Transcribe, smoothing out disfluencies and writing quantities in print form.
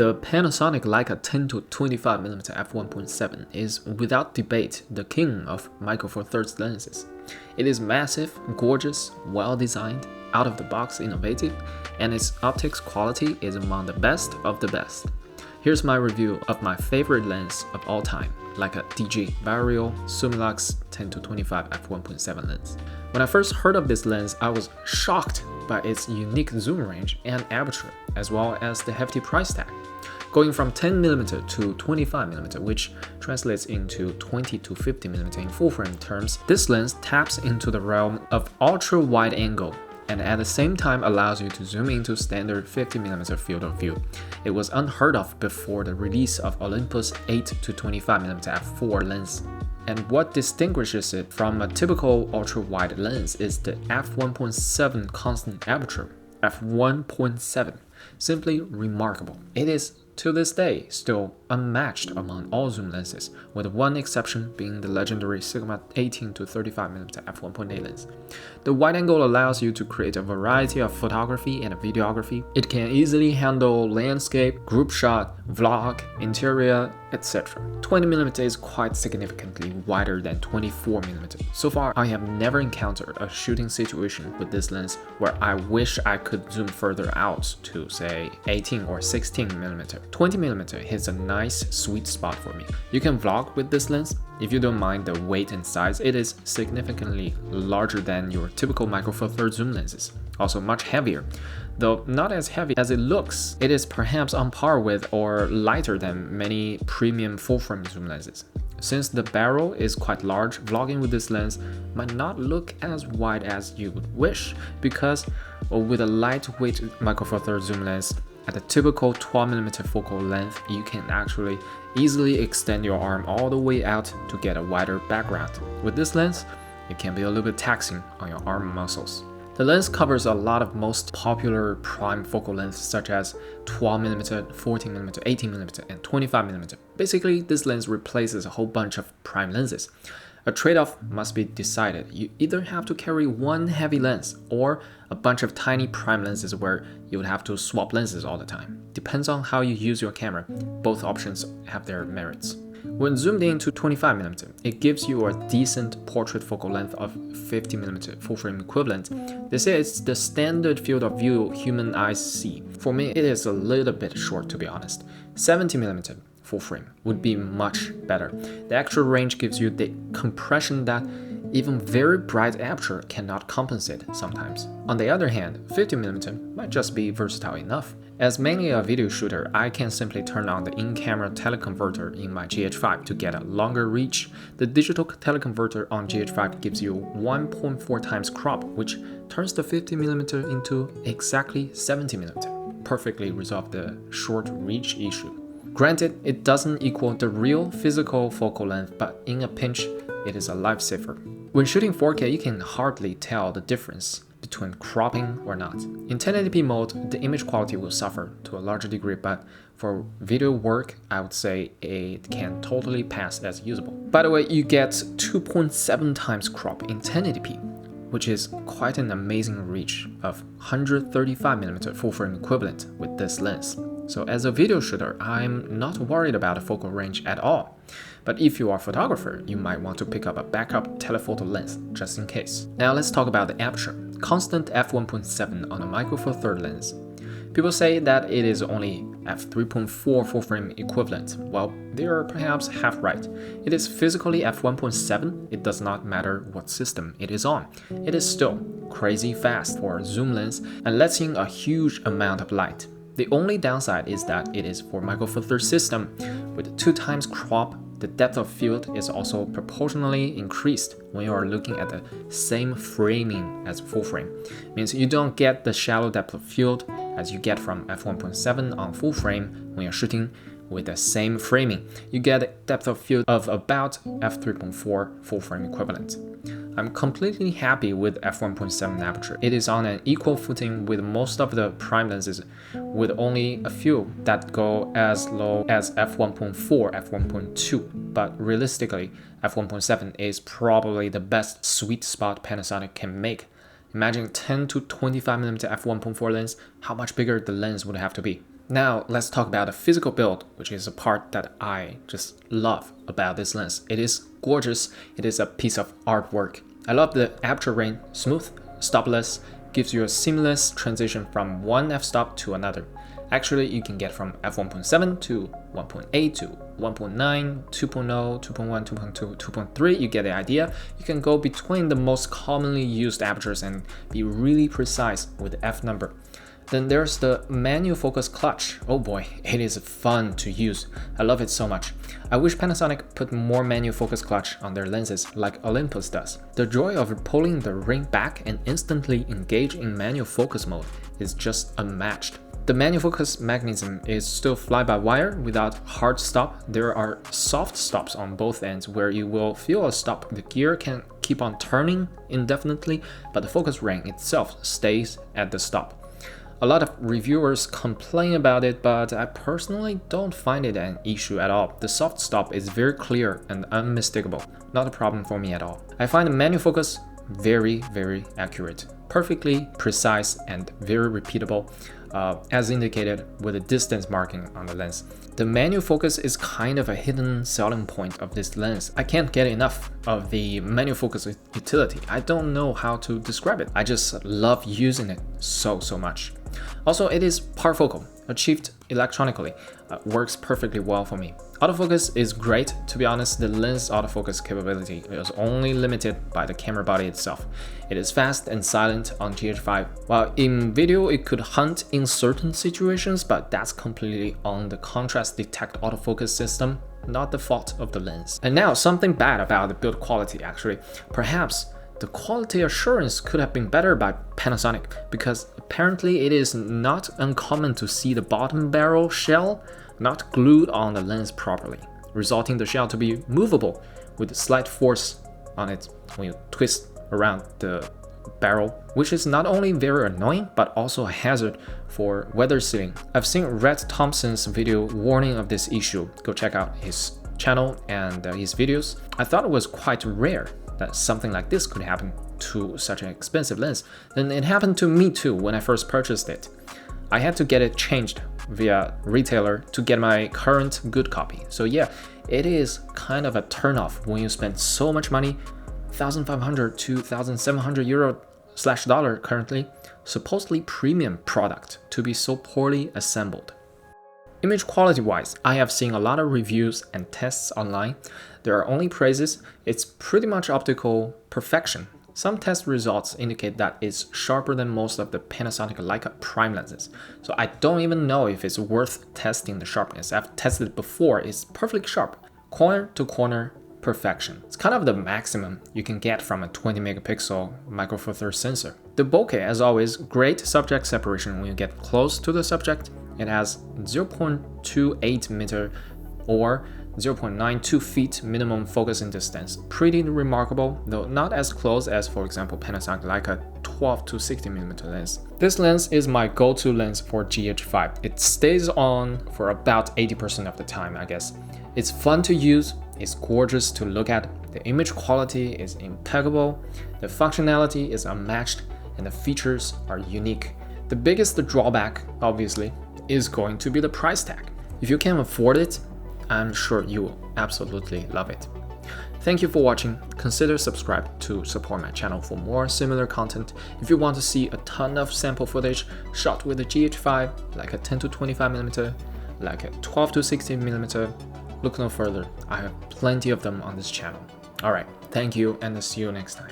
The Panasonic Leica 10 to 25mm f1.7 is without debate the king of micro four thirds lenses. It is massive, gorgeous, well designed, out of the box innovative, and its optics quality is among the best of the best. Here's my review of my favorite lens of all time, Leica DG Varial Summilux 10 to 25 f1.7 lens. When I first heard of this lens, I was shocked by its unique zoom range and aperture, as well as the hefty price tag. Going from 10mm to 25mm, which translates into 20 to 50mm in full-frame terms, this lens taps into the realm of ultra-wide angle and at the same time allows you to zoom into standard 50mm field of view. It was unheard of before the release of Olympus 8 to 25mm f4 lens. And what distinguishes it from a typical ultra-wide lens is the f1.7 constant aperture, f1.7. Simply remarkable. It is, to this day, still unmatched among all zoom lenses, with one exception being the legendary Sigma 18 to 35mm f1.8 lens. The wide angle allows you to create a variety of photography and videography. It can easily handle landscape, group shot, vlog, interior, etc. 20mm is quite significantly wider than 24mm. So far, I have never encountered a shooting situation with this lens where I wish I could zoom further out to, say, 18 or 16mm. 20mm hits a nice sweet spot for me. You can vlog with this lens. If you don't mind the weight and size, it is significantly larger than your typical micro four thirds zoom lenses. Also much heavier. Though not as heavy as it looks, it is perhaps on par with or lighter than many premium full-frame zoom lenses. Since the barrel is quite large, vlogging with this lens might not look as wide as you would wish, because with a lightweight micro four thirds zoom lens, at the typical 12mm focal length, you can actually easily extend your arm all the way out to get a wider background. With this lens, it can be a little bit taxing on your arm muscles. The lens covers a lot of most popular prime focal lengths such as 12mm, 14mm, 18mm, and 25mm. Basically, this lens replaces a whole bunch of prime lenses. A trade-off must be decided. You either have to carry one heavy lens or a bunch of tiny prime lenses where you would have to swap lenses all the time. Depends on how you use your camera. Both options have their merits. When zoomed in to 25mm, it gives you a decent portrait focal length of 50mm full-frame equivalent. This is the standard field of view human eyes see. For me, it is a little bit short, to be honest. 70mm full frame would be much better. The extra range gives you the compression that even very bright aperture cannot compensate sometimes. On the other hand, 50mm might just be versatile enough. As mainly a video shooter, I can simply turn on the in-camera teleconverter in my GH5 to get a longer reach. The digital teleconverter on GH5 gives you 1.4 times crop, which turns the 50mm into exactly 70mm. Perfectly resolve the short reach issue. Granted, it doesn't equal the real physical focal length, but in a pinch, it is a lifesaver. When shooting 4K, you can hardly tell the difference between cropping or not. In 1080p mode, the image quality will suffer to a larger degree, but for video work, I would say it can totally pass as usable. By the way, you get 2.7 times crop in 1080p, which is quite an amazing reach of 135mm full-frame equivalent with this lens. So as a video shooter, I'm not worried about the focal range at all. But if you are a photographer, you might want to pick up a backup telephoto lens just in case. Now let's talk about the aperture. Constant f1.7 on a micro four thirds lens. People say that it is only f3.4 full-frame equivalent. Well, they are perhaps half right. It is physically f1.7. It does not matter what system it is on. It is still crazy fast for a zoom lens and lets in a huge amount of light. The only downside is that it is for micro four thirds system. With 2 times crop, the depth of field is also proportionally increased when you are looking at the same framing as full frame. Means you don't get the shallow depth of field as you get from f1.7 on full frame when you're shooting with the same framing. You get a depth of field of about f3.4 full frame equivalent. I'm completely happy with f1.7 aperture. It is on an equal footing with most of the prime lenses, with only a few that go as low as f1.4, f1.2. But realistically, f1.7 is probably the best sweet spot Panasonic can make. Imagine 10 to 25mm f1.4 lens, how much bigger the lens would have to be. Now let's talk about the physical build, which is a part that I just love about this lens. It is gorgeous, it is a piece of artwork. I love the aperture range, smooth, stopless, gives you a seamless transition from one f-stop to another. Actually, you can get from f1.7 to 1.8 to 1.9, 2.0, 2.1, 2.2, 2.3, you get the idea. You can go between the most commonly used apertures and be really precise with the f number. Then there's the manual focus clutch. Oh boy, it is fun to use. I love it so much. I wish Panasonic put more manual focus clutch on their lenses like Olympus does. The joy of pulling the ring back and instantly engage in manual focus mode is just unmatched. The manual focus mechanism is still fly-by-wire without hard stop. There are soft stops on both ends where you will feel a stop. The gear can keep on turning indefinitely, but the focus ring itself stays at the stop. A lot of reviewers complain about it, but I personally don't find it an issue at all. The soft stop is very clear and unmistakable. Not a problem for me at all. I find the manual focus very accurate, perfectly precise and very repeatable, as indicated with the distance marking on the lens. The manual focus is kind of a hidden selling point of this lens. I can't get enough of the manual focus utility. I don't know how to describe it. I just love using it so much. Also, it is parfocal, achieved electronically, works perfectly well for me. Autofocus is great. To be honest, the lens autofocus capability is only limited by the camera body itself. It is fast and silent on GH5, while in video it could hunt in certain situations, but that's completely on the contrast detect autofocus system, not the fault of the lens. And now something bad about the build quality actually. Perhaps the quality assurance could have been better by Panasonic, because apparently it is not uncommon to see the bottom barrel shell not glued on the lens properly, resulting the shell to be movable with slight force on it when you twist around the barrel, which is not only very annoying but also a hazard for weather sealing. I've seen Rhett Thompson's video warning of this issue. Go check out his channel and his videos. I thought it was quite rare that something like this could happen to such an expensive lens. And it happened to me too when I first purchased it. I had to get it changed via retailer to get my current good copy. So yeah, it is kind of a turnoff when you spend so much money, 1,500 to 1,700 euro/dollar currently, supposedly premium product to be so poorly assembled. Image quality wise, I have seen a lot of reviews and tests online. There are only praises. It's pretty much optical perfection. Some test results indicate that it's sharper than most of the Panasonic Leica prime lenses. So I don't even know if it's worth testing the sharpness. I've tested it before, it's perfectly sharp. Corner to corner perfection. It's kind of the maximum you can get from a 20 megapixel micro four thirds sensor. The bokeh, as always, great subject separation when you get close to the subject. It has 0.28 meter or 0.92 feet minimum focusing distance. Pretty remarkable, though not as close as, for example, Panasonic Leica 12 to 60mm lens. This lens is my go-to lens for GH5. It stays on for about 80% of the time, I guess. It's fun to use, it's gorgeous to look at, the image quality is impeccable, the functionality is unmatched, and the features are unique. The biggest drawback, obviously, is going to be the price tag. If you can afford it, I'm sure you will absolutely love it. Thank you for watching. Consider subscribe to support my channel for more similar content. If you want to see a ton of sample footage shot with a GH5, like a 10 to 25mm, like a 12 to 60mm, look no further. I have plenty of them on this channel. Alright, thank you and see you next time.